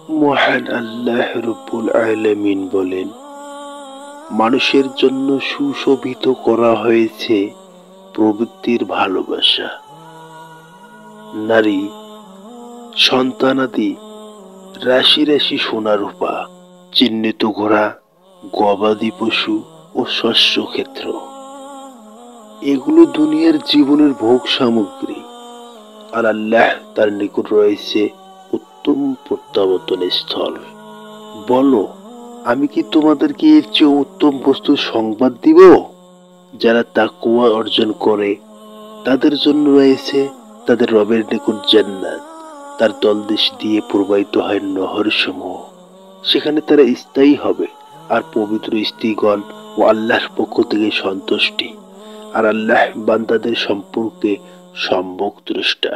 মহান আল্লাহ রব্বুল আলামিন বলেন, মানুষের জন্য সুশোভিত করা হয়েছে প্রবৃত্তির ভালোবাসা। নারী, সন্তানাদি, রাশি রাশি সোনা রূপা, চিহ্নিত ঘোড়া, গবাদি পশু ও শস্য ক্ষেত্র, এগুলো দুনিয়ার জীবনের ভোগ সামগ্রী। আর আল্লাহ তার নিকট রয়েছে উত্তম প্রত্যাবর্তন স্থল। বলো, আমি কি তোমাদেরকে এর চেয়ে উত্তম বস্তুর সংবাদ দিব? যারা তাকওয়া অর্জন করে তাদের জন্য রয়েছে তাদের রবের নিকট জান্নাত, তার তলদেশ দিয়ে প্রবাহিত হয় নহর সমূহ, সেখানে তারা স্থায়ী হবে। আর পবিত্র স্ত্রীগণ ও আল্লাহর পক্ষ থেকে সন্তুষ্টি। আর আল্লাহ বান্দাদের সম্পর্কে সম্যক দ্রষ্টা।